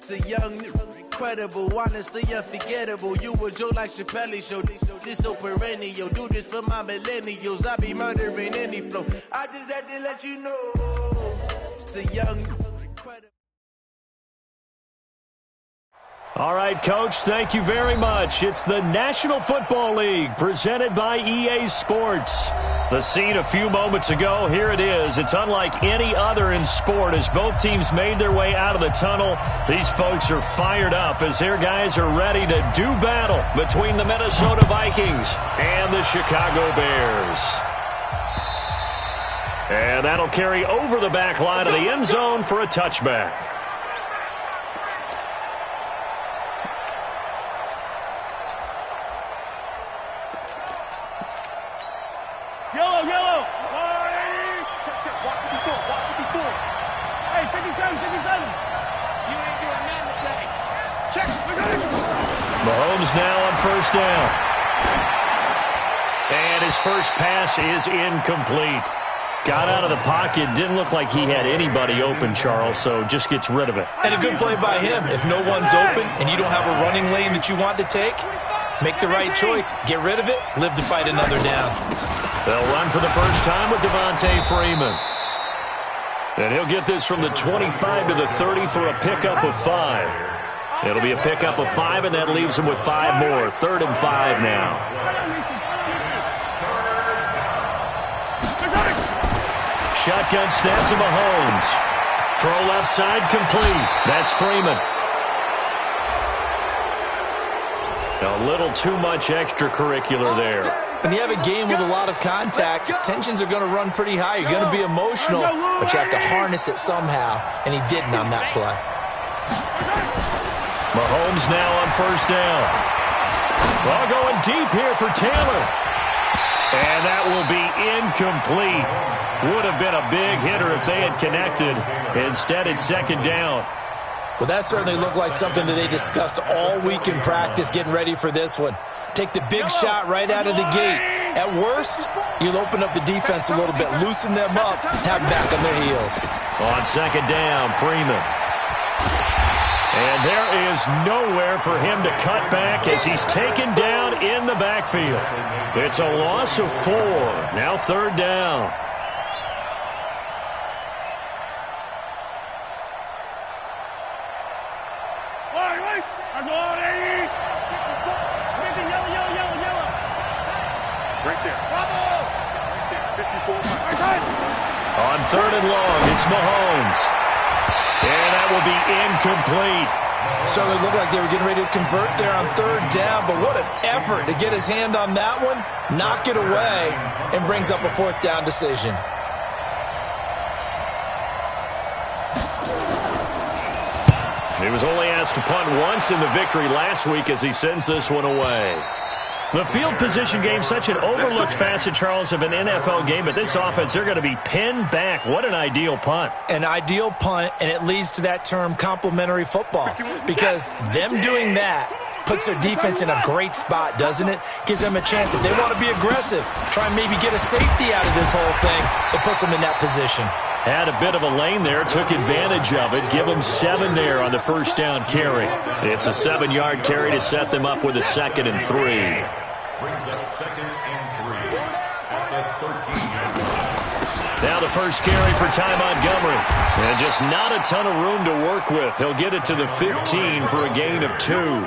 The young, incredible, honestly unforgettable. You a Joe like Chappelle show. This so perennial. Do this for my millennials. I be murdering any flow. I just had to let you know. It's the young, incredible. All right, Coach, thank you very much. It's the National Football League presented by EA Sports. The scene a few moments ago, here it is. It's unlike any other in sport as both teams made their way out of the tunnel. These folks are fired up as their guys are ready to do battle between the Minnesota Vikings and the Chicago Bears. And that'll carry over the back line of the end zone for a touchback. Yellow. Check. Walk 54. Hey, 57. You ain't doing nothing today. Check. Mahomes now on first down. And his first pass is incomplete. Got out of the pocket. Didn't look like he had anybody open, Charles, so just gets rid of it. And a good play by him. If no one's open and you don't have a running lane that you want to take, make the right choice. Get rid of it. Live to fight another down. They'll run for the first time with Devontae Freeman. And he'll get this from the 25 to the 30 for a pickup of 5. It'll be a pickup of 5, and that leaves him with 5 more. 3rd and 5 now. Shotgun snap to Mahomes. Throw left side complete. That's Freeman. A little too much extracurricular there. When you have a game with a lot of contact, tensions are going to run pretty high. You're going to be emotional, but you have to harness it somehow, and he didn't on that play. Mahomes now on first down. Well, going deep here for Taylor. And that will be incomplete. Would have been a big hitter if they had connected. Instead, it's 2nd down. Well, that certainly looked like something that they discussed all week in practice, getting ready for this one. Take the big shot right out of the gate. At worst, you'll open up the defense a little bit, loosen them up, have them back on their heels. On 2nd down, Freeman. And there is nowhere for him to cut back as he's taken down in the backfield. It's a loss of 4. Now 3rd down. Right there. Bravo! Right there. 54. On 3rd and long, it's Mahomes. And that will be incomplete. Certainly looked like they were getting ready to convert there on 3rd down, but what an effort to get his hand on that one, knock it away, and brings up a 4th down decision. He was only asked to punt once in the victory last week as he sends this one away. The field position game, such an overlooked facet, Charles, of an NFL game. But this offense, they're going to be pinned back. What an ideal punt. An ideal punt, and it leads to that term complementary football. Because them doing that puts their defense in a great spot, doesn't it? Gives them a chance. If they want to be aggressive, try and maybe get a safety out of this whole thing, it puts them in that position. Had a bit of a lane there, took advantage of it. Give them 7 there on the first down carry. It's a 7-yard carry to set them up with a 2nd and 3. Brings up 2nd and 3 at the 13-yard line. Now the first carry for Ty Montgomery. And just not a ton of room to work with. He'll get it to the 15 for a gain of 2.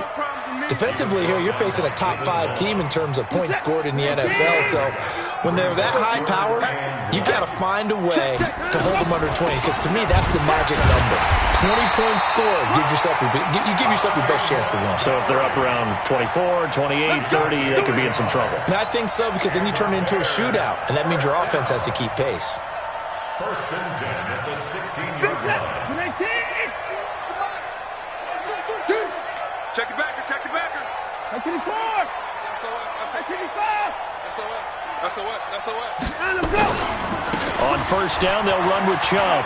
Defensively here, you're facing a top 5 team in terms of points scored in the NFL. So when they're that high powered, you got to find a way to hold them under 20. Because to me, that's the magic number. 20 points scored, you give yourself your best chance to win. So if they're up around 24, 28, 30, they could be in some trouble. And I think so, because then you turn it into a shootout, and that means your offense has to keep pace. 1st and 10 at the 16-yard line. Check it back. Check it back. On first down, they'll run with Chubb.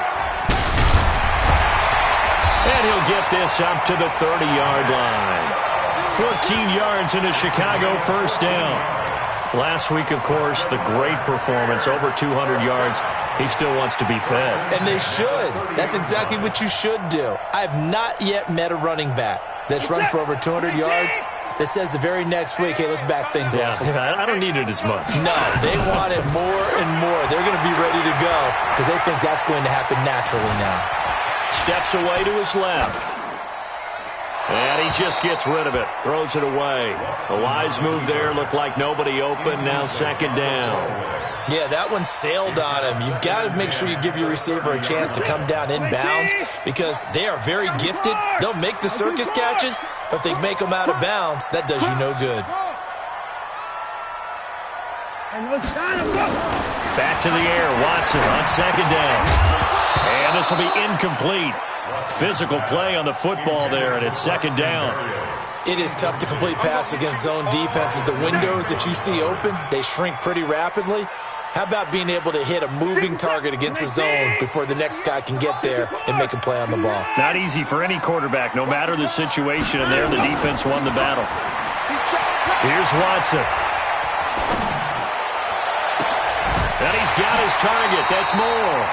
And he'll get this up to the 30-yard line. 14 yards into Chicago, first down. Last week, of course, the great performance, over 200 yards. He still wants to be fed. And they should. That's exactly what you should do. I have not yet met a running back that's run for over 200 yards that says the very next week, hey, let's back things off. Yeah, I don't need it as much. No, they want it more and more. They're going to be ready to go because they think that's going to happen naturally now. Steps away to his left. And he just gets rid of it. Throws it away. A wise move there. Looked like nobody open. Now second down. Yeah, that one sailed on him. You've got to make sure you give your receiver a chance to come down inbounds because they are very gifted. They'll make the circus catches, but if they make them out of bounds, that does you no good. Back to the air. Watson on second down. And this will be incomplete. Physical play on the football there, and it's second down. It is tough to complete passes against zone defenses. The windows that you see open, they shrink pretty rapidly. How about being able to hit a moving target against a zone before the next guy can get there and make a play on the ball? Not easy for any quarterback, no matter the situation, and there the defense won the battle. Here's Watson. And he's got his target. That's Moore.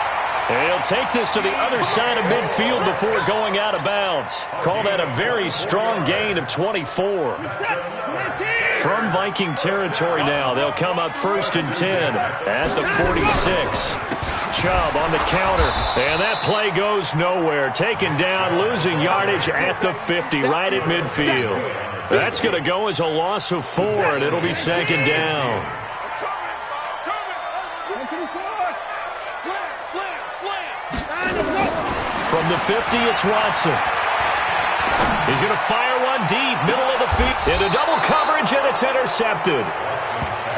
And he'll take this to the other side of midfield before going out of bounds. Call that a very strong gain of 24. From Viking territory now, they'll come up 1st and 10 at the 46. Chubb on the counter, and that play goes nowhere. Taken down, losing yardage at the 50, right at midfield. That's going to go as a loss of 4, and it'll be second down. From the 50, it's Watson. He's going to fire one deep, middle of the field. Into double coverage, and it's intercepted.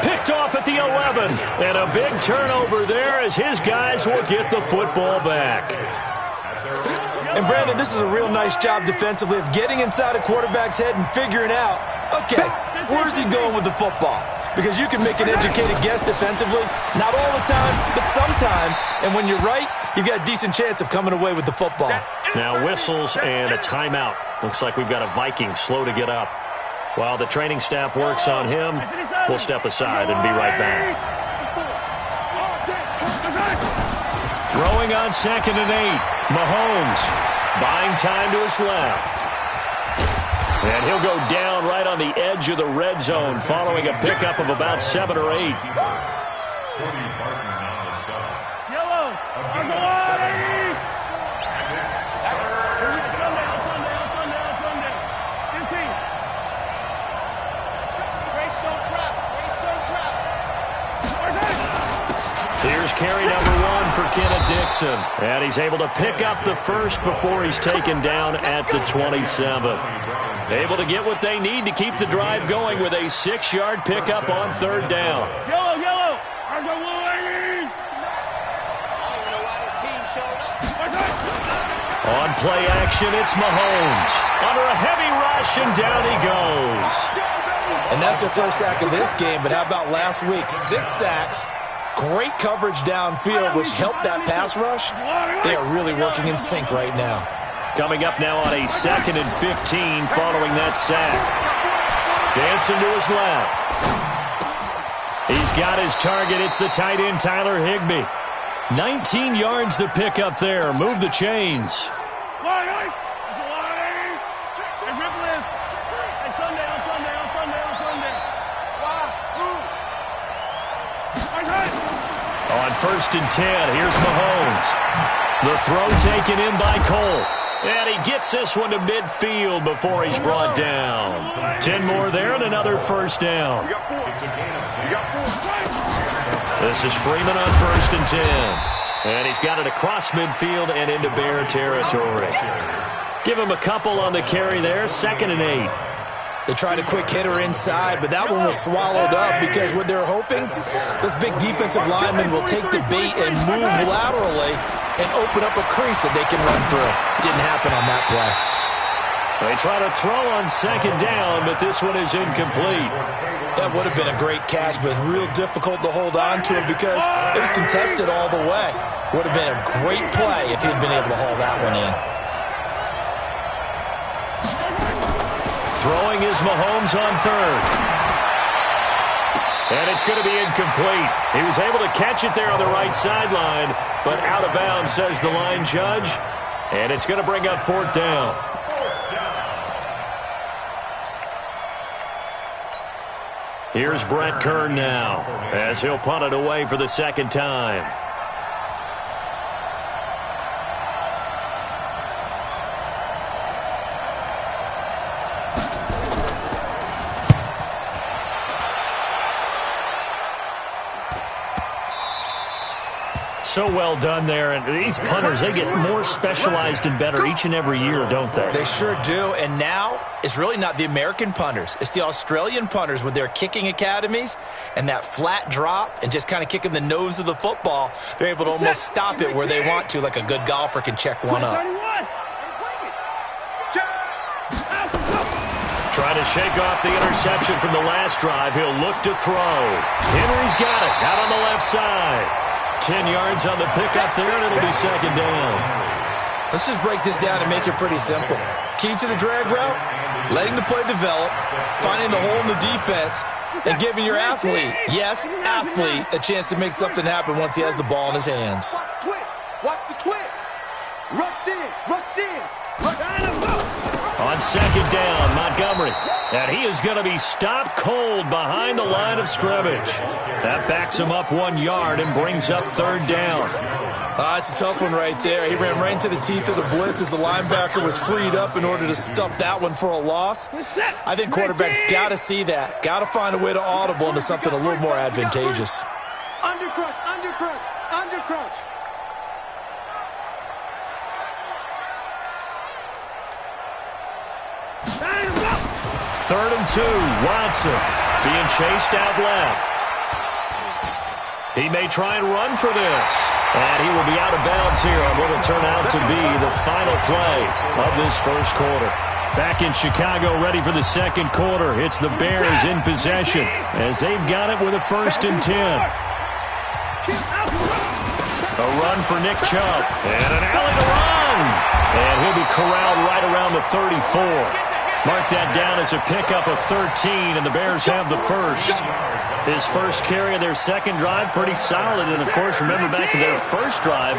Picked off at the 11. And a big turnover there as his guys will get the football back. And, Brandon, this is a real nice job defensively of getting inside a quarterback's head and figuring out, okay, where's he going with the football? Because you can make an educated guess defensively, not all the time, but sometimes. And when you're right, you've got a decent chance of coming away with the football. Now whistles and a timeout. Looks like we've got a Viking slow to get up. While the training staff works on him, we'll step aside and be right back. Throwing on 2nd and 8. Mahomes buying time to his left. And he'll go down right on the edge of the red zone following a pickup of about 7 or 8. Here's carry number 1 for Kenneth Dixon. And he's able to pick up the first before he's taken down at the 27. Able to get what they need to keep the drive going with a 6-yard pickup on 3rd down. Yellow. On play action, it's Mahomes. Under a heavy rush, and down he goes. And that's their first sack of this game, but how about last week? 6 sacks. Great coverage downfield, which helped that pass rush. They are really working in sync right now. Coming up now on a 2nd and 15 following that sack. Dancing to his left. He's got his target. It's the tight end, Tyler Higbee. 19 yards to pick up there. Move the chains. On 1st and 10, here's Mahomes. The throw taken in by Cole. And he gets this one to midfield before he's brought down. 10 more there and another 1st down. This is Freeman on 1st and 10. And he's got it across midfield and into Bear territory. Give him a couple on the carry there. 2nd and 8. They tried a quick hitter inside, but that one was swallowed up because what they're hoping, this big defensive lineman will take the bait and move laterally and open up a crease that they can run through. Didn't happen on that play. They try to throw on 2nd down, but this one is incomplete. That would have been a great catch, but real difficult to hold on to it because it was contested all the way. Would have been a great play if he'd been able to haul that one in. Throwing is Mahomes on 3rd. And it's going to be incomplete. He was able to catch it there on the right sideline, but out of bounds, says the line judge. And it's going to bring up 4th down. Here's Brett Kern now, as he'll punt it away for the 2nd time. So well done there. And these punters, they get more specialized and better each and every year, don't they? They sure do. And now it's really not the American punters. It's the Australian punters with their kicking academies and that flat drop and just kind of kicking the nose of the football. They're able to almost stop it where they want to, like a good golfer can check one up. Trying to shake off the interception from the last drive. He'll look to throw. Henry's got it out on the left side. 10 yards on the pickup there, and it'll be 2nd down. Let's just break this down and make it pretty simple. Key to the drag route, letting the play develop, finding the hole in the defense, and giving your athlete, yes, athlete, a chance to make something happen once he has the ball in his hands. Watch the twist. Watch the twist. Rush in. Rush in. On 2nd down, Montgomery. And he is going to be stopped cold behind the line of scrimmage. That backs him up 1 yard and brings up 3rd down. It's a tough one right there. He ran right into the teeth of the blitz as the linebacker was freed up in order to stuff that one for a loss. I think quarterbacks got to see that. Got to find a way to audible into something a little more advantageous. Undercrunch, undercrunch, undercrunch. Third and 2, Watson being chased out left. He may try and run for this. And he will be out of bounds here on what will turn out to be the final play of this first quarter. Back in Chicago, ready for the 2nd quarter. It's the Bears in possession as they've got it with a 1st and 10. A run for Nick Chubb. And an alley to run. And he'll be corralled right around the 34. Mark that down as a pickup of 13, and the Bears have the first. His first carry of their 2nd drive, pretty solid. And, of course, remember back to their first drive,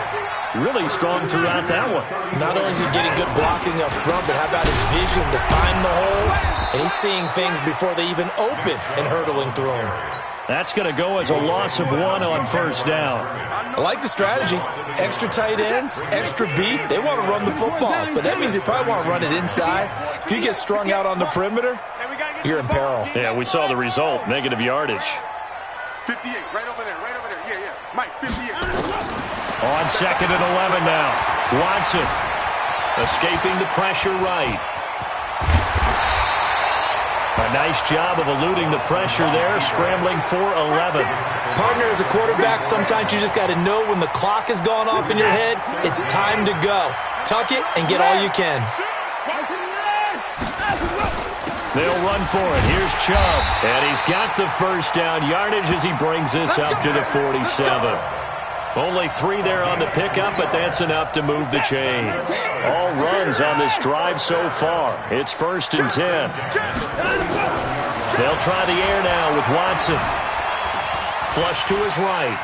really strong throughout that one. Not only is he getting good blocking up front, but how about his vision to find the holes? And he's seeing things before they even open and hurtling through them. That's going to go as a loss of 1 on 1st down. I like the strategy. Extra tight ends, extra beef. They want to run the football, but that means they probably want to run it inside. If you get strung out on the perimeter, you're in peril. Yeah, we saw the result, negative yardage. 58, right over there, right over there. Yeah, yeah. Mike, 58. On 2nd and 11 now. Watson escaping the pressure right. A nice job of eluding the pressure there, scrambling for 11. Partner, as a quarterback, sometimes you just got to know when the clock has gone off in your head, it's time to go. Tuck it and get all you can. They'll run for it. Here's Chubb. And he's got the 1st down yardage as he brings this up to the 47. Only 3 there on the pickup, but that's enough to move the chains. All runs on this drive so far. It's 1st and 10. They'll try the air now with Watson. Flush to his right.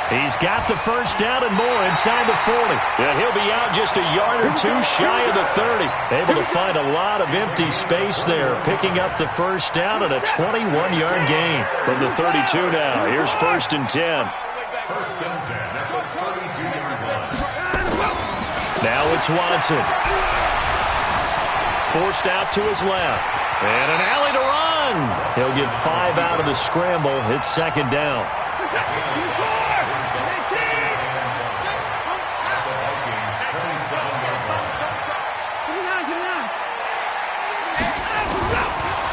He's got the 1st down and more inside the 40. And he'll be out just a yard or 2 shy of the 30. Able to find a lot of empty space there, picking up the 1st down and a 21-yard gain from the 32 now. Here's 1st and 10. 1st and 10 at the 32-yard line. Now it's Watson. Forced out to his left. And an alley to run. He'll get 5 out of the scramble. It's 2nd down.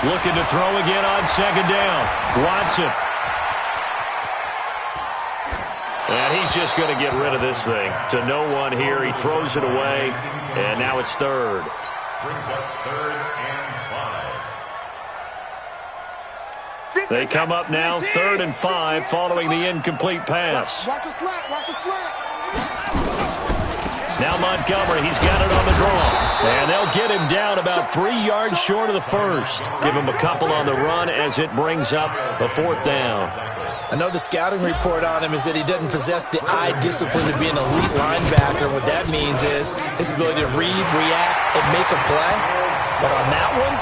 Looking to throw again on 2nd down. Watson. And he's just going to get rid of this thing. To no one here. He throws it away. And now it's 3rd. Brings up 3rd and 5. They come up now 3rd and 5 following the incomplete pass. Watch the slant, watch the slant. Now Montgomery, he's got it on the draw. And they'll get him down about 3 yards short of the first. Give him a couple on the run as it brings up a 4th down. I know the scouting report on him is that he doesn't possess the eye discipline to be an elite linebacker. What that means is his ability to read, react, and make a play. But on that one,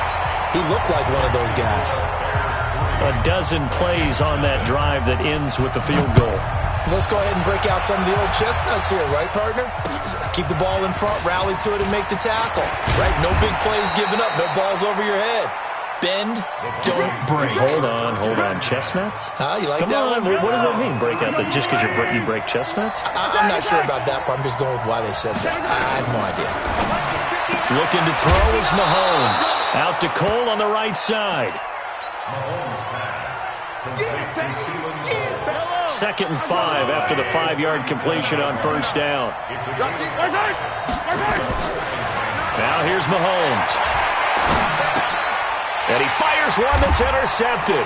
he looked like one of those guys. A dozen plays on that drive that ends with the field goal. Let's go ahead and break out some of the old chestnuts here, right, partner? Keep the ball in front, rally to it, and make the tackle. Right? No big plays given up, no balls over your head. Bend, don't break. Hold on. Chestnuts? You like Come that on. one? What does that mean, break out? Just because you break chestnuts? I'm not sure about that, but I'm just going with why they said that. I have no idea. Looking to throw is Mahomes. Out to Cole on the right side. 2nd and 5 after the 5-yard completion on 1st down. Now here's Mahomes. And he fires one that's intercepted.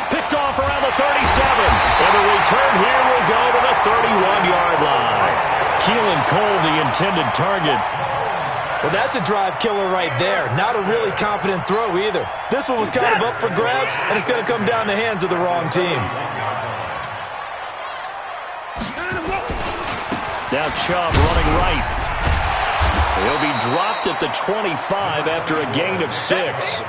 Picked off around the 37. And the return here will go to the 31-yard line. Keelan Cole, the intended target. Well, that's a drive killer right there. Not a really confident throw either. This one was kind of up for grabs, and it's going to come down the hands of the wrong team. Now Chubb running right. He'll be dropped at the 25 after a gain of 6.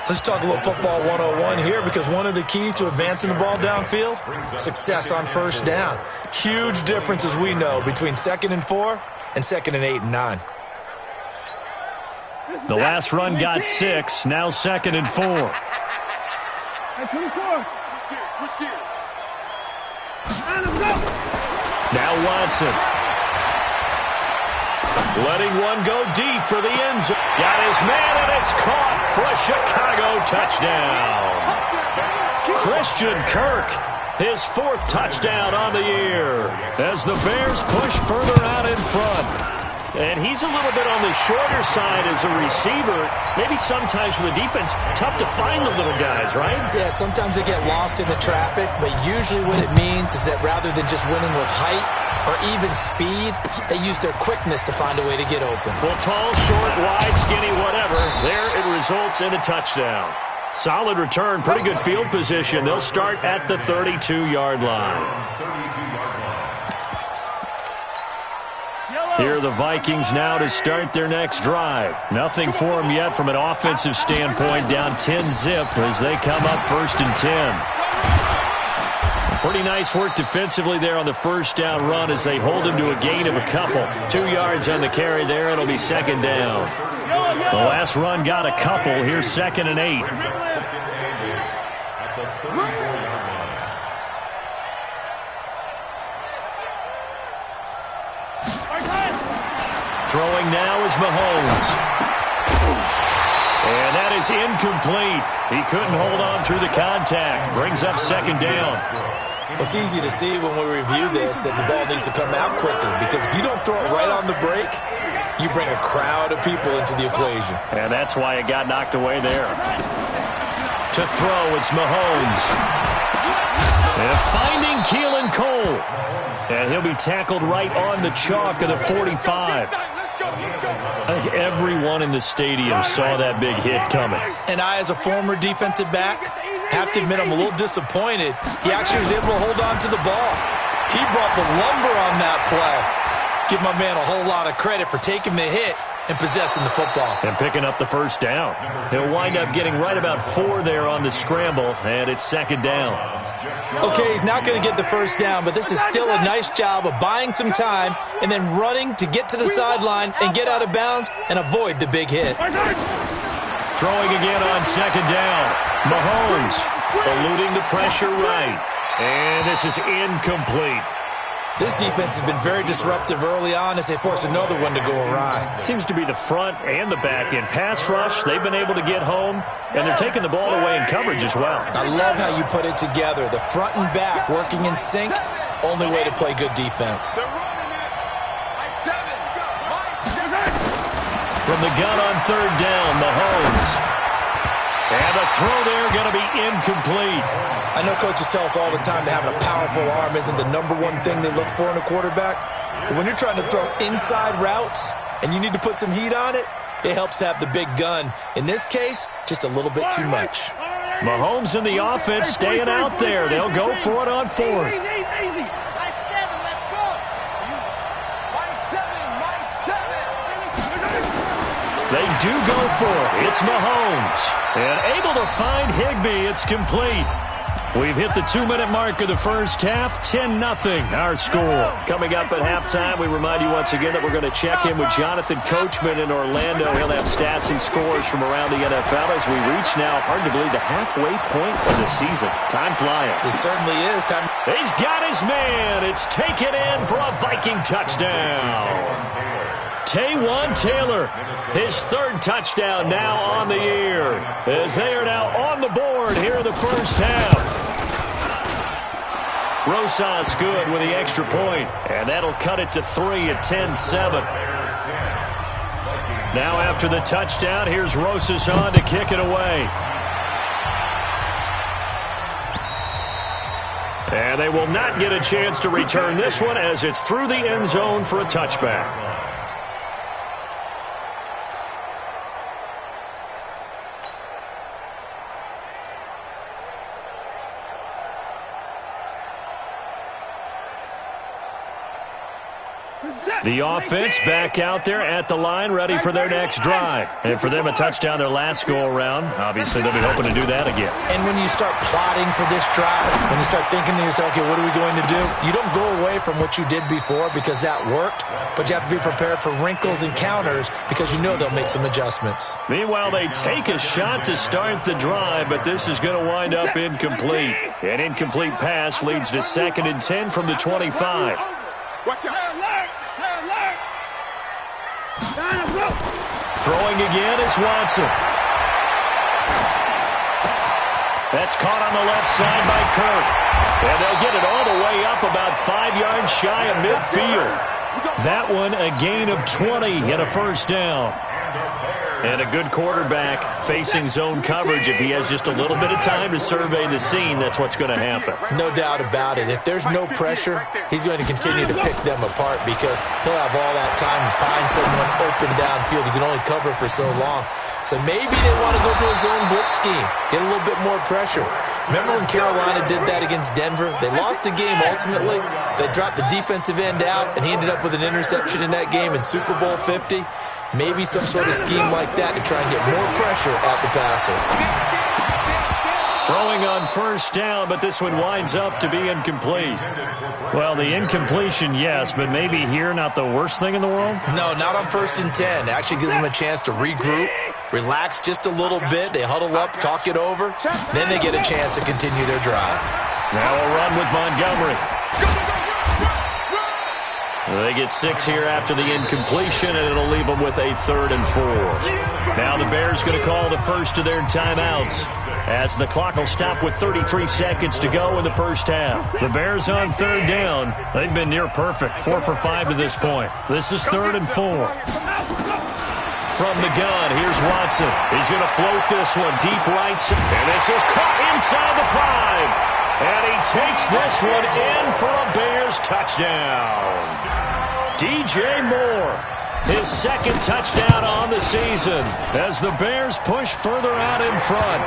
Let's talk a little football 101 here, because one of the keys to advancing the ball downfield, success on 1st down. Huge difference, as we know, between 2nd and 4 and 2nd and 8 and 9. The last run got 6, now 2nd and 4. Hey, 24. Switch gears. And let's go. Now Watson. Letting one go deep for the end zone. Got his man, and it's caught for a Chicago touchdown. Christian Kirk, his 4th touchdown on the year as the Bears push further out in front. And he's a little bit on the shorter side as a receiver. Maybe sometimes for the defense, tough to find the little guys, right? Yeah, sometimes they get lost in the traffic, but usually what it means is that rather than just winning with height or even speed, they use their quickness to find a way to get open. Well, tall, short, wide, skinny, whatever, there it results in a touchdown. Solid return, pretty good field position. They'll start at the 32-yard line. Here are the Vikings now to start their next drive. Nothing for them yet from an offensive standpoint, down 10-zip as they come up 1st and 10. Pretty nice work defensively there on the 1st down run as they hold him to a gain of a couple. 2 yards on the carry there. It'll be 2nd down. The last run got a couple. Here's 2nd and 8. Throwing now is Mahomes. And that is incomplete. He couldn't hold on through the contact. Brings up 2nd down. It's easy to see when we review this that the ball needs to come out quicker, because if you don't throw it right on the break, you bring a crowd of people into the equation. And that's why it got knocked away there. To throw, it's Mahomes. And finding Keelan Cole. And he'll be tackled right on the chalk of the 45. I think everyone in the stadium saw that big hit coming. And I, as a former defensive back, have to admit I'm a little disappointed. He actually was able to hold on to the ball. He brought the lumber on that play. Give my man a whole lot of credit for taking the hit and possessing the football. And picking up the 1st down. He'll wind up getting right about 4 there on the scramble, and it's 2nd down. Okay, he's not going to get the 1st down, but this is still a nice job of buying some time and then running to get to the sideline and get out of bounds and avoid the big hit. Throwing again on 2nd down. Mahomes eluding the pressure right. And this is incomplete. This defense has been very disruptive early on as they force another one to go awry. Seems to be the front and the back end. Pass rush, they've been able to get home, and they're taking the ball away in coverage as well. I love how you put it together. The front and back working in sync, only way to play good defense. From the gun on 3rd down, Mahomes. And the throw there going to be incomplete. I know coaches tell us all the time that having a powerful arm isn't the #1 thing they look for in a quarterback. But when you're trying to throw inside routes and you need to put some heat on it, it helps to have the big gun. In this case, just a little bit too much. Mahomes and the offense staying out there. They'll go for it on 4th. Easy. Mike 7, let's go. Mike 7. They do go for it. It's Mahomes. And able to find Higbee. It's complete. We've hit the 2-minute mark of the first half. 10-0 our score. Coming up at halftime, we remind you once again that we're going to check in with Jonathan Coachman in Orlando. He'll have stats and scores from around the NFL as we reach now, hard to believe, the halfway point of the season. Time flying. It certainly is. Time. He's got his man. It's taken in for a Viking touchdown. Taywan Taylor, his 3rd touchdown now on the year, as they are now on the board here in the first half. Rosas good with the extra point, and that'll cut it to 3 at 10-7. Now after the touchdown, here's Rosas on to kick it away. And they will not get a chance to return this one as it's through the end zone for a touchback. The offense back out there at the line, ready for their next drive. And for them, a touchdown their last go-around. Obviously, they'll be hoping to do that again. And when you start plotting for this drive, when you start thinking to yourself, okay, what are we going to do? You don't go away from what you did before because that worked, but you have to be prepared for wrinkles and counters because you know they'll make some adjustments. Meanwhile, they take a shot to start the drive, but this is going to wind up incomplete. An incomplete pass leads to 2nd and 10 from the 25. Watch out. Throwing again is Watson. That's caught on the left side by Kirk. And they'll get it all the way up about 5 yards shy of midfield. That one a gain of 20 and a first down. And a good quarterback facing zone coverage. If he has just a little bit of time to survey the scene, that's what's going to happen. No doubt about it. If there's no pressure, he's going to continue to pick them apart because he'll have all that time to find someone open downfield. He can only cover for so long. So maybe they want to go to a zone blitz scheme, get a little bit more pressure. Remember when Carolina did that against Denver? They lost the game ultimately. They dropped the defensive end out, and he ended up with an interception in that game in Super Bowl 50. Maybe some sort of scheme like that to try and get more pressure at the passer. Throwing on first down, but this one winds up to be incomplete. Well, the incompletion, yes, but maybe here not the worst thing in the world? No, not on 1st and 10. It actually gives them a chance to regroup, relax just a little bit. They huddle up, talk it over. Then they get a chance to continue their drive. Now a run with Montgomery. They get 6 here after the incompletion, and it'll leave them with a 3rd and 4. Now the Bears going to call the first of their timeouts as the clock will stop with 33 seconds to go in the first half. The Bears on 3rd down. They've been near perfect, 4 for 5 to this point. This is 3rd and 4. From the gun, here's Watson. He's going to float this one deep right, and this is caught inside the 5. And he takes this one in for a Bears touchdown. DJ Moore, his 2nd touchdown on the season as the Bears push further out in front.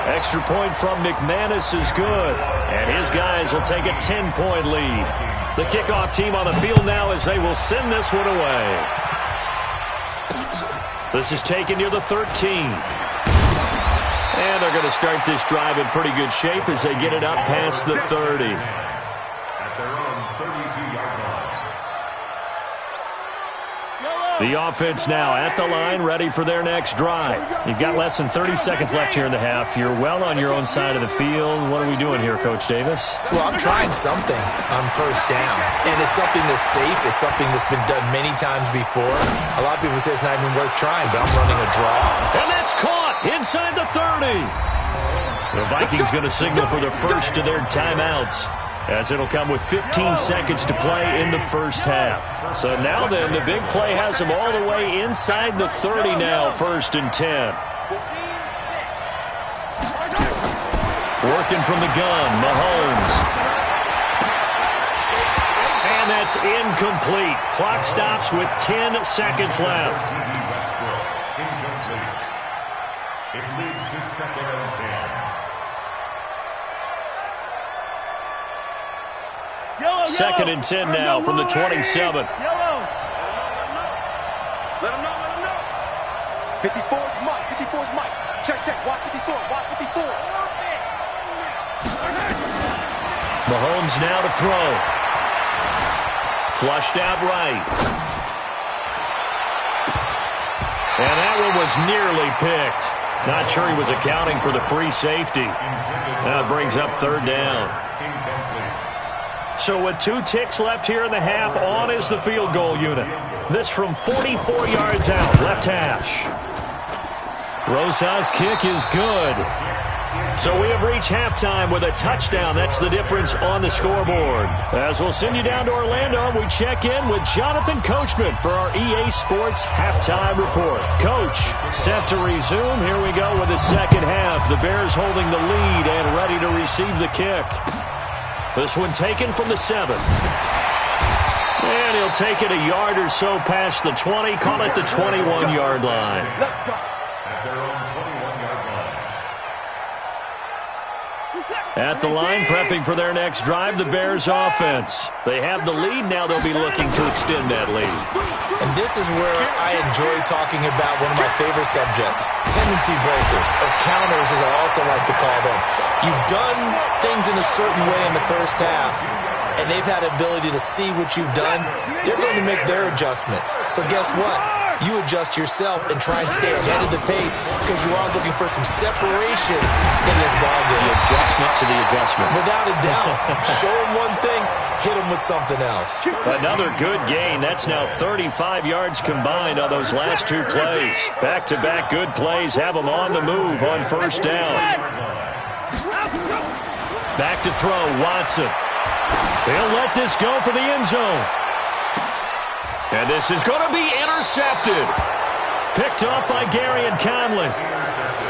Extra point from McManus is good, and his guys will take a 10-point lead. The kickoff team on the field now as they will send this one away. This is taken near the 13. And they're going to start this drive in pretty good shape as they get it up past the 30. At their own 32-yard line. The offense now at the line, ready for their next drive. You've got less than 30 seconds left here in the half. You're well on your own side of the field. What are we doing here, Coach Davis? Well, I'm trying something on 1st down. And it's something that's safe. It's something that's been done many times before. A lot of people say it's not even worth trying, but I'm running a draw. And that's caught inside the 30. The Vikings going to signal for the first of their timeouts, as it'll come with 15 seconds to play in the first half. So now then, the big play has them all the way inside the 30 now, 1st and 10. Working from the gun, Mahomes. And that's incomplete. Clock stops with 10 seconds left. It leads to 2nd and 10. 2nd and 10 now from the 27. Let him know. 54 is Mike. 54 is Mike. Check. Watch 54. Watch 54. Mahomes now to throw. Flushed out right. And that one was nearly picked. Not sure he was accounting for the free safety. Now it brings up 3rd down. So with 2 ticks left here in the half, on is the field goal unit. This from 44 yards out, left hash. Rosa's kick is good. So we have reached halftime with a touchdown. That's the difference on the scoreboard. As we'll send you down to Orlando, we check in with Jonathan Coachman for our EA Sports Halftime Report. Coach, set to resume. Here we go with the second half. The Bears holding the lead and ready to receive the kick. This one taken from the 7. And he'll take it a yard or so past the 20. Call it the 21-yard line. Let's go. At their own 21-yard line. At the line, prepping for their next drive, the Bears offense. They have the lead. Now they'll be looking to extend that lead. And this is where I enjoy talking about one of my favorite subjects, tendency breakers, or counters as I also like to call them. You've done things in a certain way in the first half, and they've had the ability to see what you've done. They're going to make their adjustments. So guess what? You adjust yourself and try and stay ahead of the pace because you are looking for some separation in this ballgame. The adjustment to the adjustment. Without a doubt. Show them one thing, hit them with something else. Another good gain. That's now 35 yards combined on those last 2 plays. Back-to-back good plays have them on the move on 1st down. Back to throw, Watson. He'll let this go for the end zone. And this is going to be intercepted. Picked off by Gary and Conley.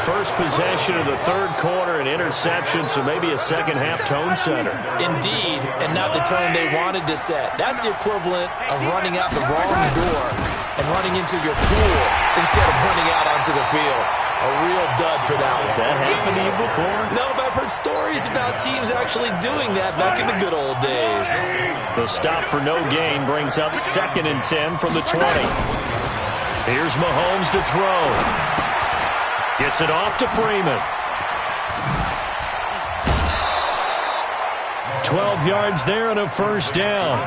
First possession of the 3rd quarter, an interception, so maybe a second-half tone setter. Indeed, and not the tone they wanted to set. That's the equivalent of running out the wrong door and running into your pool instead of running out onto the field. A real dud for that one. Has that happened to you before? No, but I've heard stories about teams actually doing that back in the good old days. The stop for no gain brings up 2nd and 10 from the 20. Here's Mahomes to throw. Gets it off to Freeman. 12 yards there and a 1st down.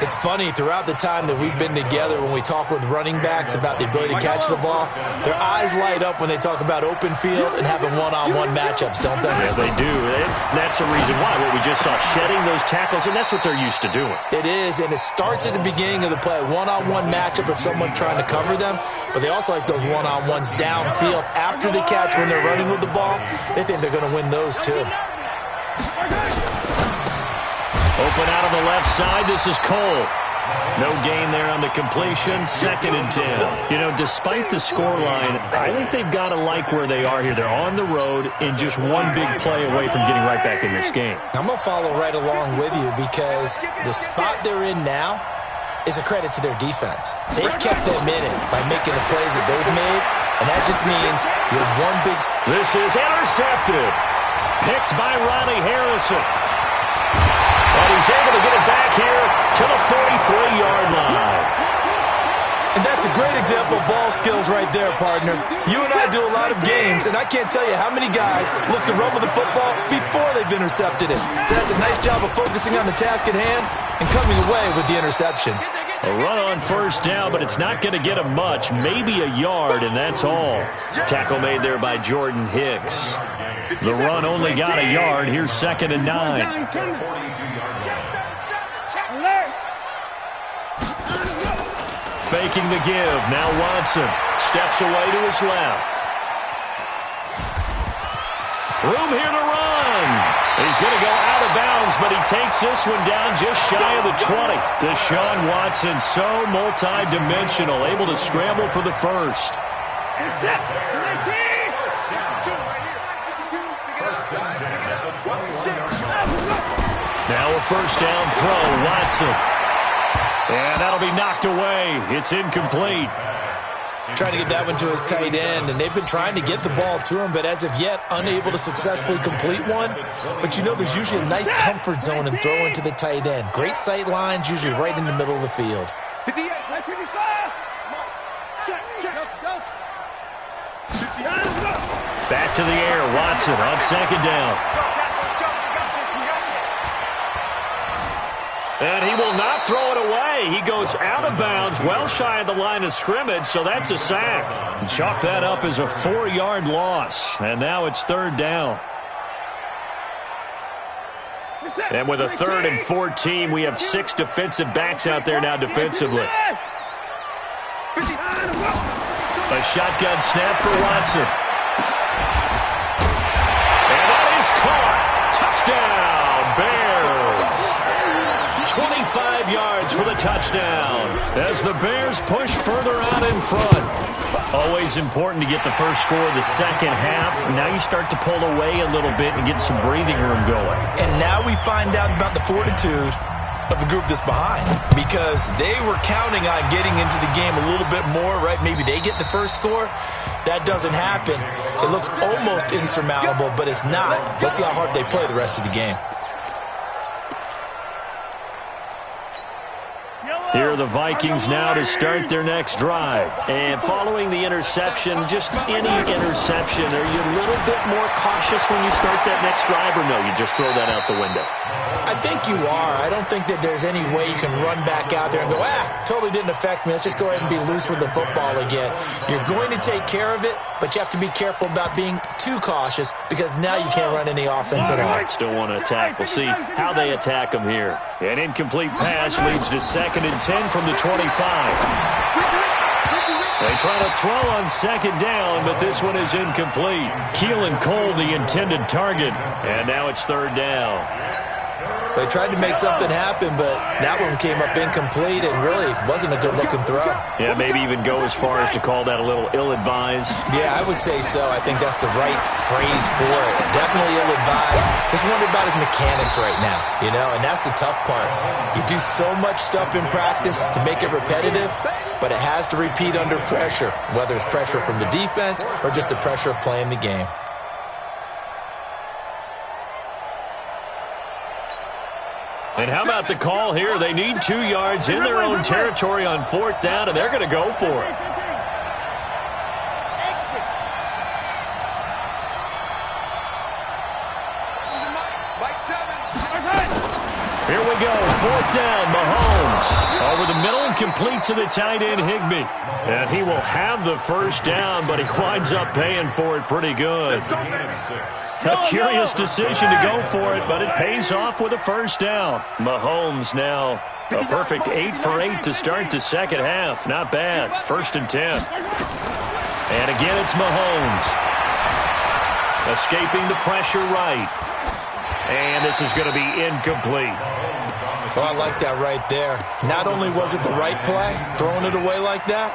It's funny, throughout the time that we've been together, when we talk with running backs about the ability to catch the ball, their eyes light up when they talk about open field and having one-on-one matchups, don't they? Yeah, they do. That's the reason why. What we just saw, shedding those tackles, and that's what they're used to doing. It is, and it starts at the beginning of the play, one-on-one matchup of someone trying to cover them, but they also like those one-on-ones downfield after the catch when they're running with the ball. They think they're going to win those too. Open out on the left side. This is Cole. No gain there on the completion. 2nd and 10. You know, despite the scoreline, I think they've got to like where they are here. They're on the road and just one big play away from getting right back in this game. I'm going to follow right along with you because the spot they're in now is a credit to their defense. They've kept them in it by making the plays that they've made, and that just means you're one big... This is intercepted. Picked by Ronnie Harrison. And he's able to get it back here to the 43-yard line. And that's a great example of ball skills right there, partner. You and I do a lot of games, and I can't tell you how many guys look to run with the football before they've intercepted it. So that's a nice job of focusing on the task at hand and coming away with the interception. A run on 1st down, but it's not going to get him much. Maybe a yard, and that's all. Tackle made there by Jordan Hicks. The run only got a yard. Here's 2nd and 9. Faking the give. Now Watson steps away to his left. Room here to run. He's going to go out of bounds, but he takes this one down just shy of the 20. Deshaun Watson, so multi-dimensional, able to scramble for the 1st. First down to Now a first down throw, Watson. And that'll be knocked away. It's incomplete. Trying to get that one to his tight end, and they've been trying to get the ball to him, but as of yet, unable to successfully complete one. But you know there's usually a nice comfort zone in throwing to the tight end. Great sight lines, usually right in the middle of the field. Back to the air, Watson on second down. And he will not throw it away. He goes out of bounds, well shy of the line of scrimmage, so that's a sack. Chalk that up as a 4-yard loss, and now it's third down. And with a 3rd and 14, we have 6 defensive backs out there now defensively. A shotgun snap for Watson. And that is caught. Touchdown, Bears. 25 yards for the touchdown as the Bears push further out in front. Always important to get the first score of the second half. Now you start to pull away a little bit and get some breathing room going. And now we find out about the fortitude of the group that's behind, because they were counting on getting into the game a little bit more, right? Maybe they get the first score. That doesn't happen. It looks almost insurmountable, but it's not. Let's see how hard they play the rest of the game. Here are the Vikings now to start their next drive. And following the interception, just any interception, are you a little bit more cautious when you start that next drive, or no, you just throw that out the window? I think you are. I don't think that there's any way you can run back out there and go, totally didn't affect me. Let's just go ahead and be loose with the football again. You're going to take care of it, but you have to be careful about being too cautious, because now you can't run any offense at all. Still want to attack. We'll see how they attack them here. An incomplete pass leads to 2nd and 10 from the 25. They try to throw on second down, but this one is incomplete. Keelan Cole, the intended target, and now it's third down. They tried to make something happen, but that one came up incomplete and really wasn't a good-looking throw. Yeah, maybe even go as far as to call that a little ill-advised. Yeah, I would say so. I think that's the right phrase for it. Definitely ill-advised. Just wonder about his mechanics right now, and that's the tough part. You do so much stuff in practice to make it repetitive, but it has to repeat under pressure, whether it's pressure from the defense or just the pressure of playing the game. And how about the call here? They need 2 yards in their own territory on 4th down, and they're going to go for it. Here we go, 4th down, Mahomes. Over the middle and complete to the tight end, Higbee. And he will have the first down, but he winds up paying for it pretty good. A curious decision to go for it, but it pays off with a first down. Mahomes now a perfect 8 for 8 to start the second half. Not bad. 1st and 10. And again, it's Mahomes. Escaping the pressure right. And this is going to be incomplete. Oh, I like that right there. Not only was it the right play, throwing it away like that,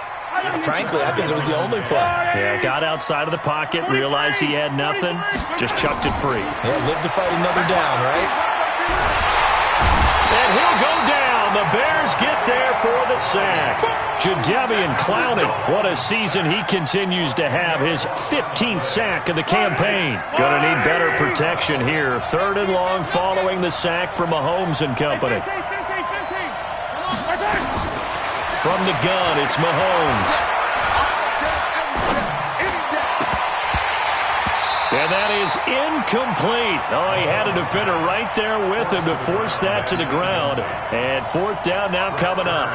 frankly, I think it was the only play. Yeah, got outside of the pocket, realized he had nothing, just chucked it free. Yeah, live to fight another down, right? And he'll go down. The Bears get there for the sack. Jadeveon Clowney, what a season he continues to have. His 15th sack of the campaign. Gonna need better protection here. 3rd and long following the sack from Mahomes and company. From the gun, it's Mahomes. And that is incomplete. Oh, he had a defender right there with him to force that to the ground. And 4th down now coming up.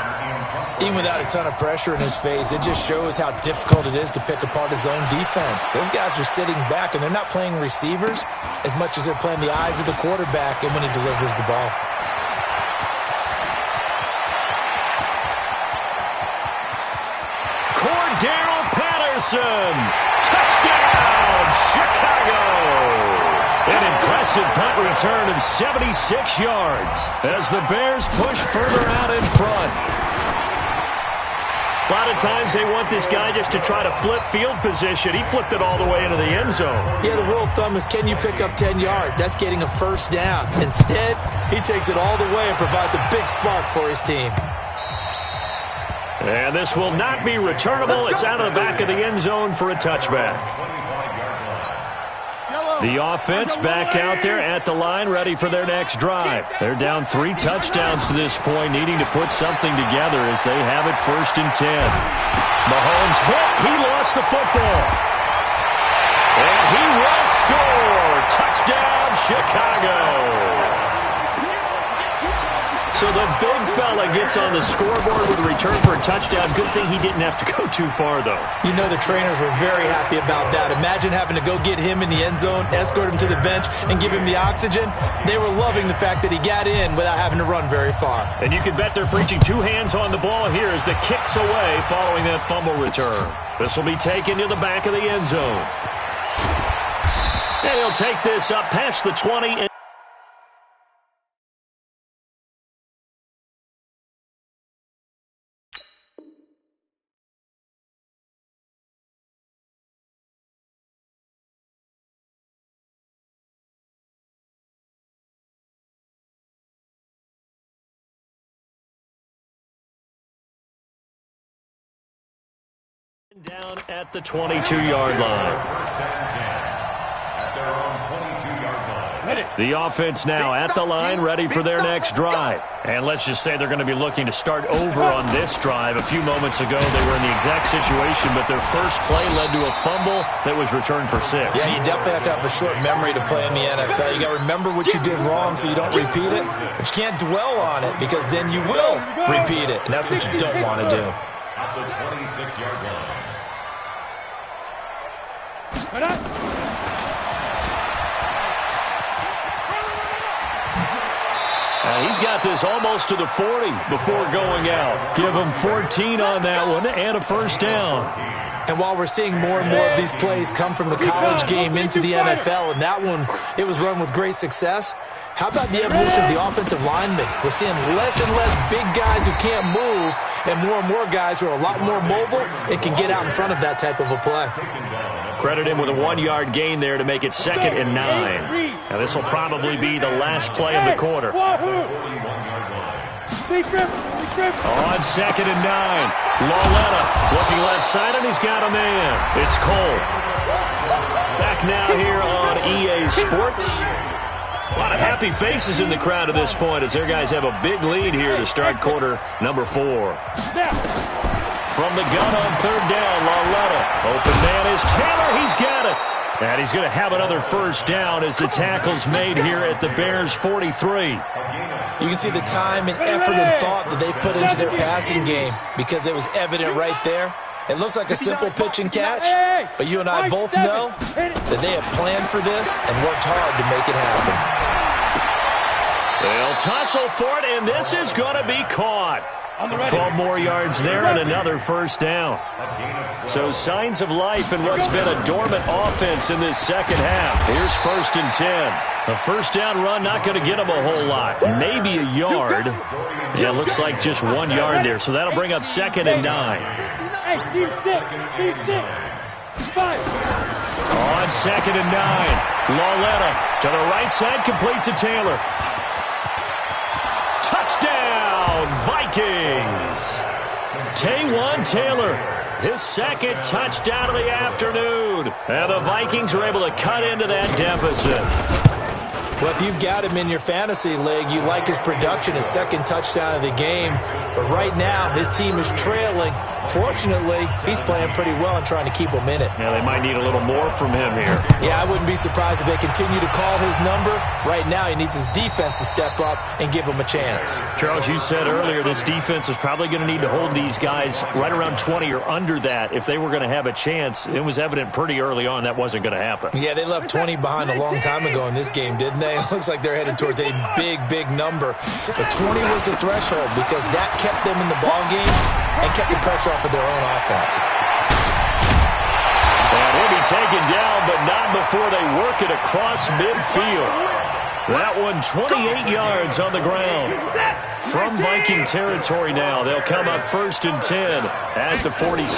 Even without a ton of pressure in his face, it just shows how difficult it is to pick apart his own defense. Those guys are sitting back, and they're not playing receivers as much as they're playing the eyes of the quarterback and when he delivers the ball. Cordero Patterson. Touchdown, Chicago. An impressive punt return of 76 yards as the Bears push further out in front. A lot of times they want this guy just to try to flip field position. He flipped it all the way into the end zone. Yeah, the rule of thumb is, can you pick up 10 yards? That's getting a first down. Instead, He takes it all the way and provides a big spark for his team. And this will not be returnable. It's out of the back of the end zone for a touchback. The offense back out there at the line, ready for their next drive. They're down 3 touchdowns to this point, needing to put something together as they have it 1st and 10. Mahomes hit. He lost the football. And he will score. Touchdown, Chicago. So the big fella gets on the scoreboard with a return for a touchdown. Good thing he didn't have to go too far, though. You know the trainers were very happy about that. Imagine having to go get him in the end zone, escort him to the bench, and give him the oxygen. They were loving the fact that he got in without having to run very far. And you can bet they're preaching 2 hands on the ball here as the kick's away following that fumble return. This will be taken to the back of the end zone. And he'll take this up past the 20. Down at the 22-yard line. The offense now at the line, ready for their next drive. And let's just say they're going to be looking to start over on this drive. A few moments ago, they were in the exact situation, but their first play led to a fumble that was returned for 6. Yeah, you definitely have to have a short memory to play in the NFL. You got to remember what you did wrong so you don't repeat it, but you can't dwell on it because then you will repeat it, and that's what you don't want to do. At the 26-yard line. He's got this almost to the 40 before going out. Give him 14 on that one and a first down. And while we're seeing more and more of these plays come from the college game into the NFL, and that one, it was run with great success, how about the evolution of the offensive linemen? We're seeing less and less big guys who can't move and more guys who are a lot more mobile and can get out in front of that type of a play. Credit him with a 1-yard gain there to make it 2nd and 9. Now this will probably be the last play of the quarter. On 2nd and 9, Lauletta looking left side, and he's got a man. It's Cole. Back now here on EA Sports. A lot of happy faces in the crowd at this point as their guys have a big lead here to start quarter number 4. From the gun on 3rd down, Lauletta. Open man is Taylor. He's got it. And he's going to have another first down as the tackle's made here at the Bears' 43. You can see the time and effort and thought that they put into their passing game because it was evident right there. It looks like a simple pitch and catch, but you and I both know that they have planned for this and worked hard to make it happen. They'll tussle for it, and this is going to be caught. 12 more yards there and another first down. So signs of life in what's been a dormant offense in this second half. Here's 1st and 10. A first down run not going to get them a whole lot. Maybe a yard. Yeah, looks like just 1 yard there. So that'll bring up 2nd and 9. On 2nd and 9. Lauletta to the right side, complete to Taylor. Touchdown, Vikings! Taywan Taylor, his 2nd touchdown of the afternoon. And the Vikings are able to cut into that deficit. Well, if you've got him in your fantasy league, you like his production, his 2nd touchdown of the game. But right now, his team is trailing. Fortunately, he's playing pretty well and trying to keep them in it. Yeah, they might need a little more from him here. Yeah, I wouldn't be surprised if they continue to call his number. Right now, he needs his defense to step up and give him a chance. Charles, you said earlier this defense is probably going to need to hold these guys right around 20 or under that if they were going to have a chance. It was evident pretty early on that wasn't going to happen. Yeah, they left 20 behind a long time ago in this game, didn't they? It looks like they're headed towards a big number. But 20 was the threshold because that kept them in the ball game and kept the pressure off of their own offense. And he'll be taken down, but not before they work it across midfield. That one 28 yards on the ground. From Viking territory now, they'll come up 1st and 10 at the 47.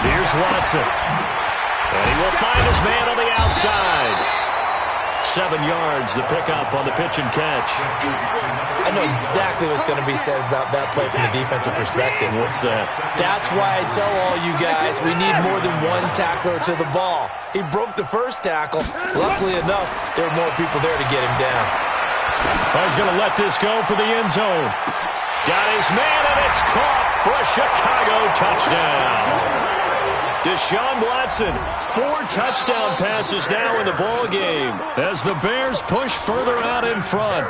Here's Watson. And he will find his man on the outside. 7 yards, the pickup on the pitch and catch. I know exactly what's going to be said about that play from the defensive perspective. What's that? That's why I tell all you guys we need more than one tackler to the ball. He broke the first tackle. Luckily enough, there were more people there to get him down. He's going to let this go for the end zone. Got his man, and it's caught for a Chicago touchdown. Deshaun Watson, 4 touchdown passes now in the ball game as the Bears push further out in front.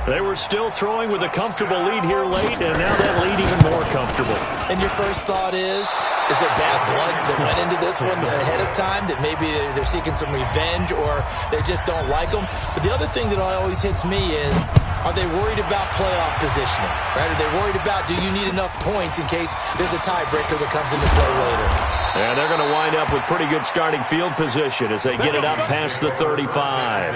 They were still throwing with a comfortable lead here late, and now that lead even more comfortable. And your first thought is there bad blood that went into this one ahead of time, that maybe they're seeking some revenge or they just don't like them? But the other thing that always hits me is, are they worried about playoff positioning? Right? Are they worried about, do you need enough points in case there's a tiebreaker that comes into play later? And they're going to wind up with pretty good starting field position as they get it up past the 35.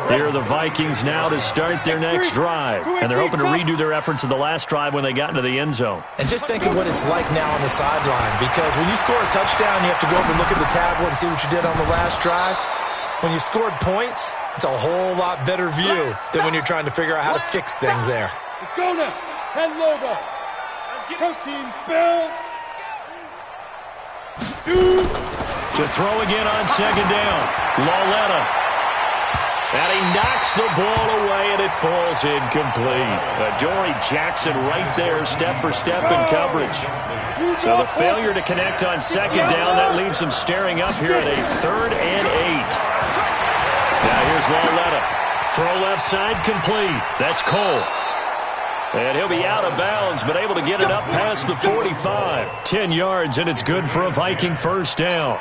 Here are the Vikings now to start their next drive. And they're hoping to redo their efforts in the last drive when they got into the end zone. And just think of what it's like now on the sideline, because when you score a touchdown, you have to go over and look at the tablet and see what you did on the last drive. When you scored points, it's a whole lot better view than when you're trying to figure out how to fix things there. Let's go now. 10 logo. Protein spill. Shoot. To throw again on second down. Lauletta. And he knocks the ball away, and it falls incomplete. Adoree Jackson right there, step for step in coverage. So the failure to connect on second down, that leaves him staring up here at a 3rd and 8. Now here's Lauletta. Throw left side, complete. That's Cole. And he'll be out of bounds, but able to get it up past the 45. 10 yards, and it's good for a Viking first down.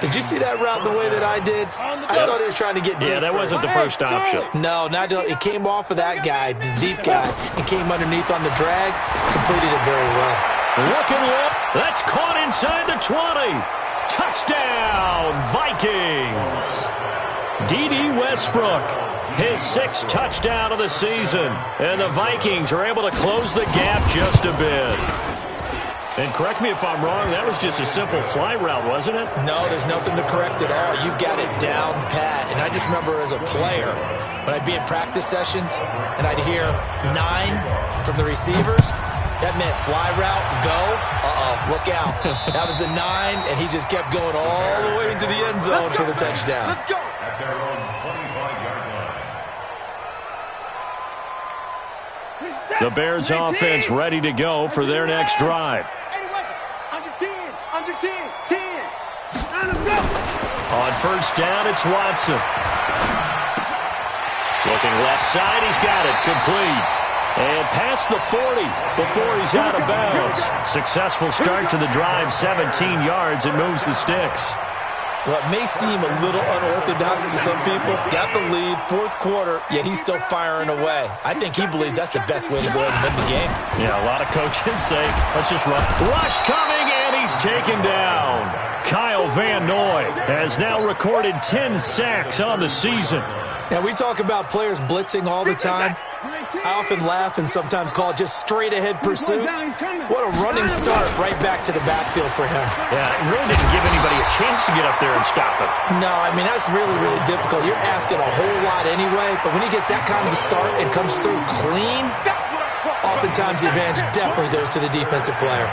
Did you see that route the way that I did? I thought he was trying to get deep. Yeah, that wasn't the first option. No, it came off of that guy, the deep guy, and came underneath on the drag. Completed it very well. Looking low. That's caught inside the 20. Touchdown, Vikings. D.D. Westbrook, his 6th touchdown of the season. And the Vikings are able to close the gap just a bit. And correct me if I'm wrong, that was just a simple fly route, wasn't it? No, there's nothing to correct at all. You've got it down pat. And I just remember as a player, when I'd be in practice sessions and I'd hear 9 from the receivers, that meant fly route, go, look out. That was the 9, and he just kept going all the way into the end zone for the touchdown. Let's go. At their own 25-yard line. The Bears offense ready to go for their next drive. Under 10, 10. And let's go. On first down, it's Watson. Looking left side, he's got it, complete. And past the 40 before he's out of bounds. Successful start to the drive, 17 yards. It moves the sticks. What may seem a little unorthodox to some people, got the lead, 4th quarter, yet he's still firing away. I think he believes that's the best way to go ahead and win the game. Yeah, a lot of coaches say, let's just run. Rush coming, and he's taken down. Kyle Van Noy has now recorded 10 sacks on the season. Now, we talk about players blitzing all the time. I often laugh and sometimes call it just straight-ahead pursuit. What a running start right back to the backfield for him. Yeah, it really didn't give anybody a chance to get up there and stop it. No, I mean, that's really, really difficult. You're asking a whole lot anyway, but when he gets that kind of a start and comes through clean, oftentimes the advantage definitely goes to the defensive player.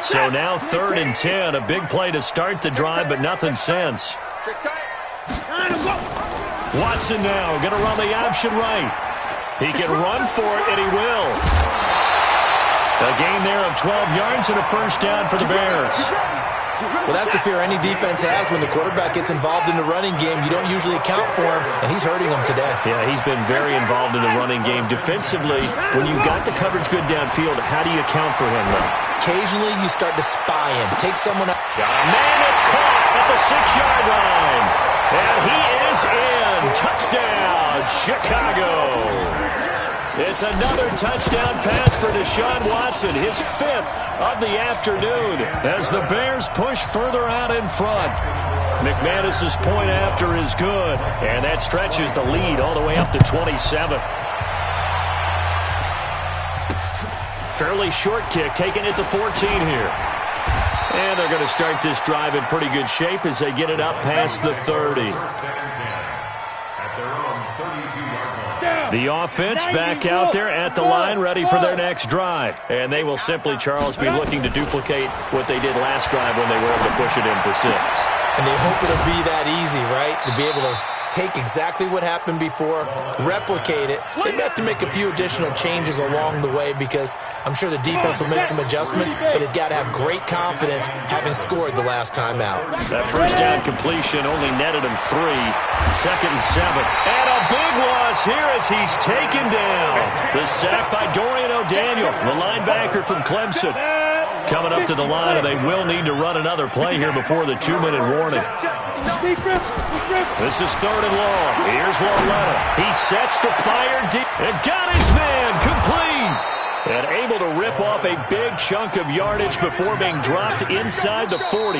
So now 3rd and 10, a big play to start the drive, but nothing since. Watson now going to run the option right. He can run for it, and he will. A gain there of 12 yards and a first down for the Bears. Well, that's the fear any defense has when the quarterback gets involved in the running game. You don't usually account for him, and he's hurting them today. Yeah, he's been very involved in the running game. Defensively, when you've got the coverage good downfield, how do you account for him, though? Occasionally, you start to spy him. Take someone up. Got a man that's caught at the 6-yard line. And he is in. Touchdown, Chicago. It's another touchdown pass for Deshaun Watson, his 5th of the afternoon, as the Bears push further out in front. McManus's point after is good, and that stretches the lead all the way up to 27. Fairly short kick, taken at the 14 here. And they're going to start this drive in pretty good shape as they get it up past the 30. The offense back out there at the line, ready for their next drive. And they will simply, Charles, be looking to duplicate what they did last drive when they were able to push it in for 6. And they hope it'll be that easy, right? To be able to take exactly what happened before, replicate it. They may have to make a few additional changes along the way because I'm sure the defense will make some adjustments, but they've got to have great confidence having scored the last time out. That first down completion only netted him 3. 2nd and 7. And a big loss here as he's taken down. The sack by Dorian O'Daniel, the linebacker from Clemson. Coming up to the line, and they will need to run another play here before the 2-minute warning. This is 3rd and long. Here's Loletta. He sets to fire deep and got his man complete. And able to rip off a big chunk of yardage before being dropped inside the 40.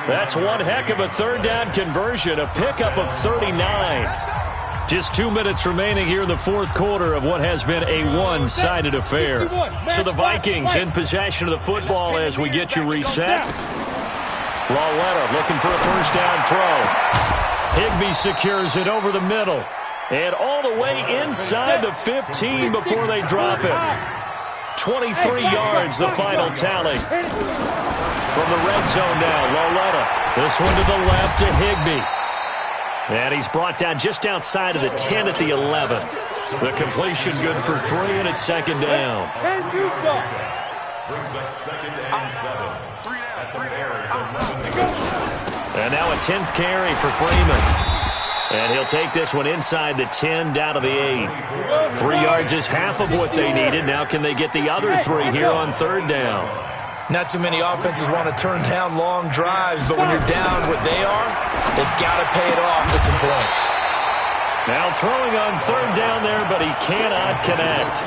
That's one heck of a 3rd down conversion, a pickup of 39. Just 2 minutes remaining here in the 4th quarter of what has been a one-sided affair. So the Vikings in possession of the football as we get you reset. Loletta looking for a 1st down throw. Higbee secures it over the middle. And all the way inside the 15 before they drop it. 23 yards, the final tally. From the red zone now, Loletta. This one to the left to Higbee. And he's brought down just outside of the 10 at the 11. The completion good for 3, and it's 2nd down. Brings up 2nd and 7. And now a 10th carry for Freeman. And he'll take this one inside the 10 down to the 8. 3 yards is half of what they needed. Now can they get the other 3 here on 3rd down? Not too many offenses want to turn down long drives, but when you're down what they are, they've got to pay it off with some points. Now throwing on 3rd down there, but he cannot connect.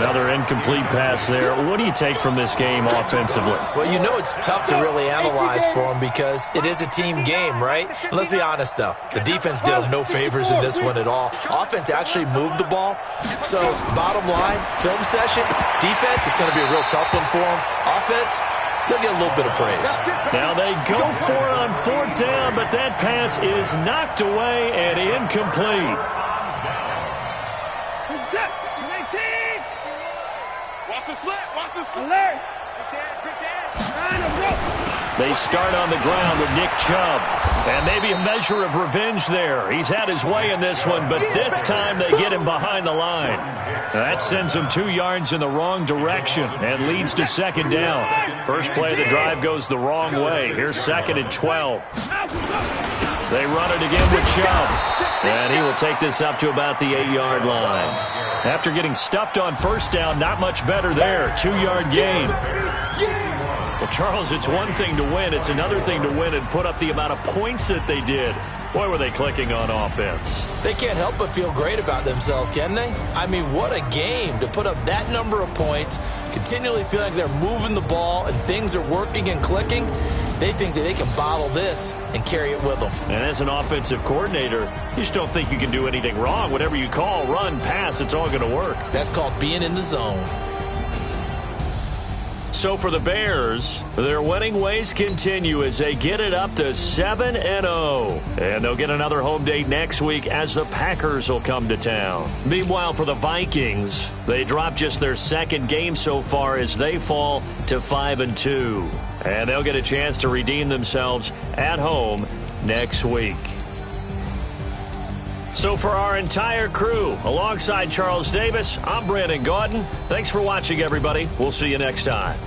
Another incomplete pass there. What do you take from this game offensively? Well, you know it's tough to really analyze for them because it is a team game, right? And let's be honest, though. The defense did them no favors in this one at all. Offense actually moved the ball. So, bottom line, film session, defense is going to be a real tough one for them. Offense, they'll get a little bit of praise. Now they go for it on 4th down, but that pass is knocked away and incomplete. Watch the slip. Watch the slip. Alert. They start on the ground with Nick Chubb. And maybe a measure of revenge there. He's had his way in this one, but this time they get him behind the line. That sends him 2 yards in the wrong direction and leads to 2nd down. First play of the drive goes the wrong way. Here's 2nd and 12. They run it again with Chubb. And he will take this up to about the 8-yard line. After getting stuffed on 1st down, not much better there. 2-yard gain. Well, Charles, it's one thing to win. It's another thing to win and put up the amount of points that they did. Boy, were they clicking on offense. They can't help but feel great about themselves, can they? I mean, what a game to put up that number of points, continually feel like they're moving the ball and things are working and clicking. They think that they can bottle this and carry it with them. And as an offensive coordinator, you just don't think you can do anything wrong. Whatever you call, run, pass, it's all going to work. That's called being in the zone. So for the Bears, their winning ways continue as they get it up to 7-0. And they'll get another home date next week as the Packers will come to town. Meanwhile, for the Vikings, they drop just their 2nd game so far as they fall to 5-2. And they'll get a chance to redeem themselves at home next week. So for our entire crew, alongside Charles Davis, I'm Brandon Gaudin. Thanks for watching, everybody. We'll see you next time.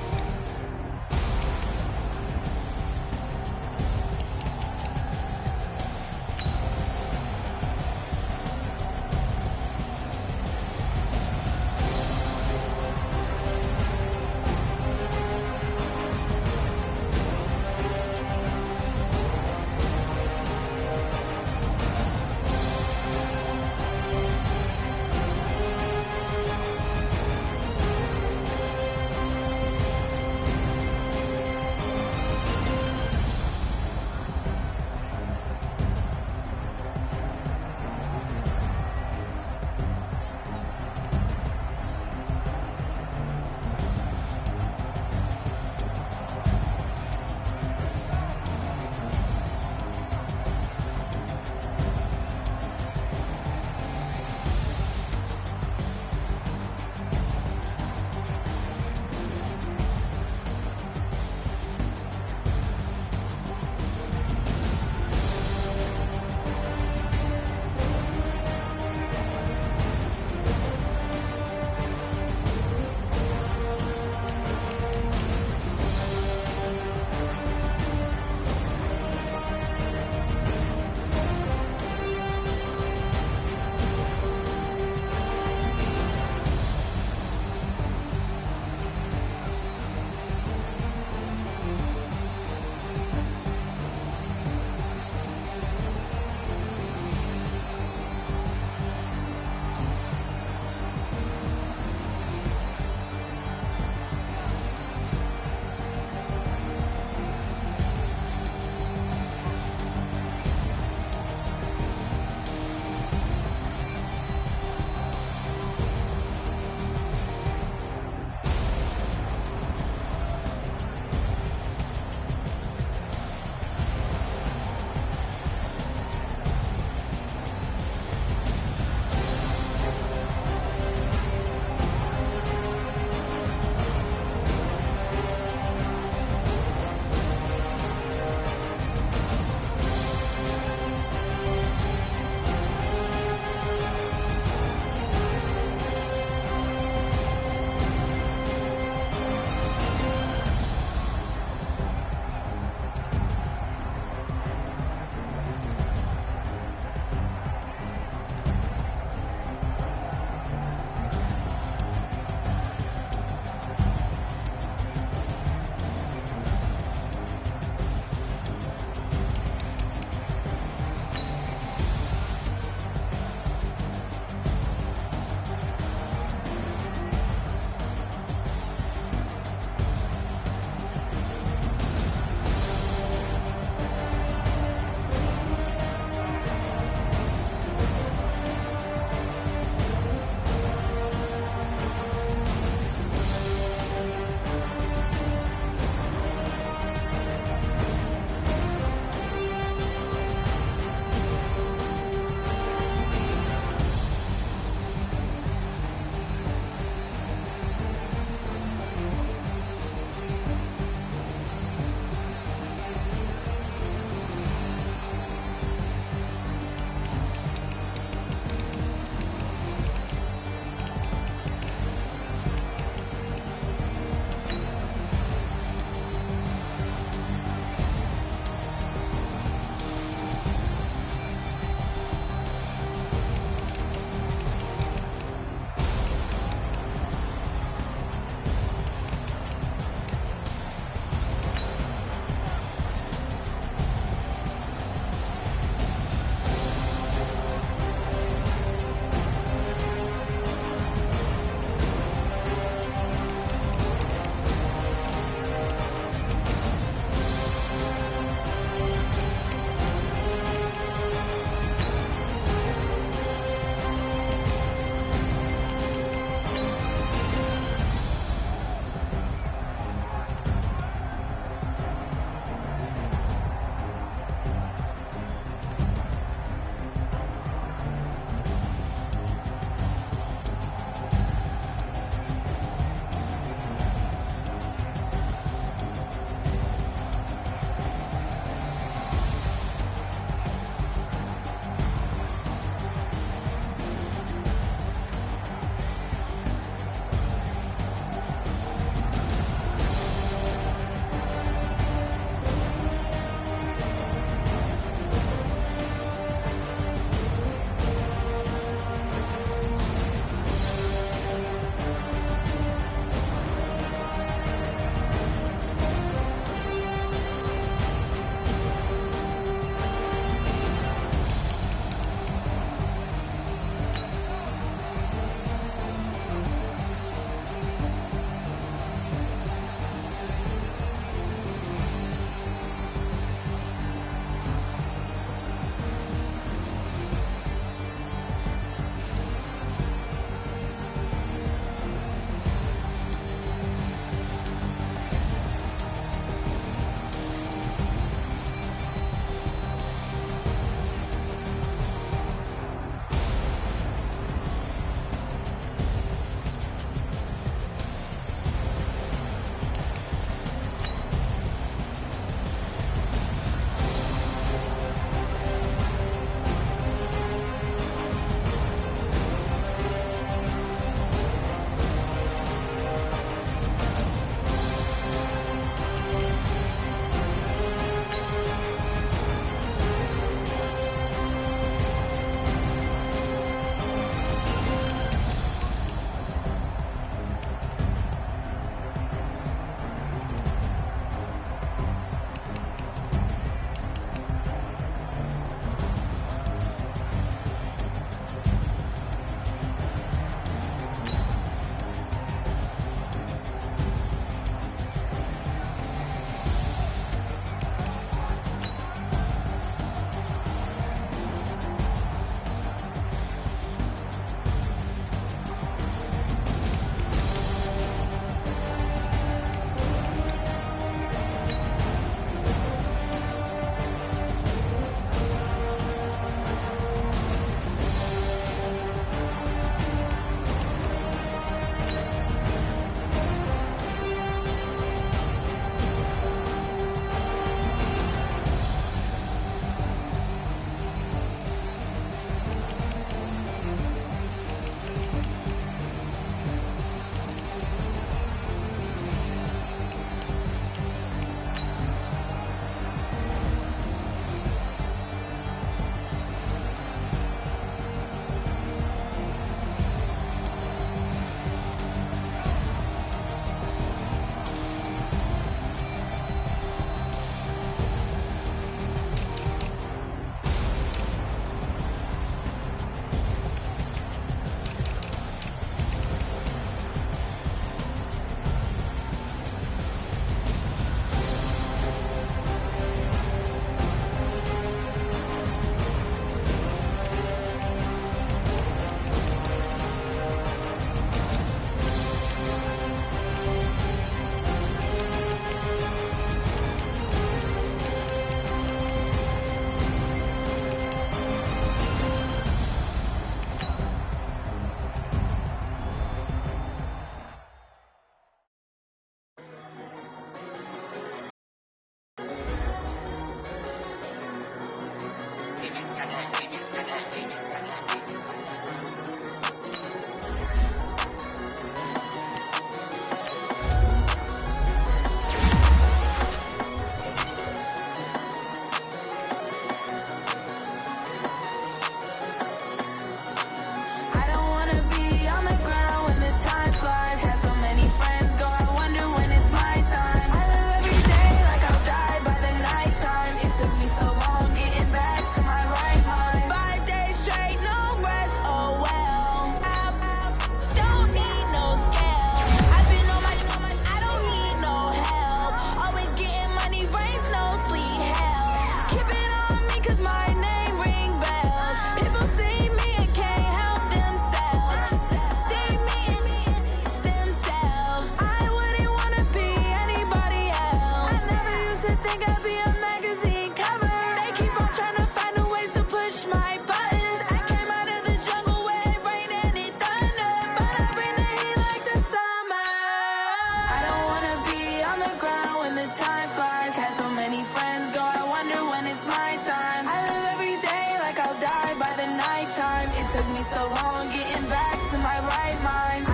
so long getting back to my right mind.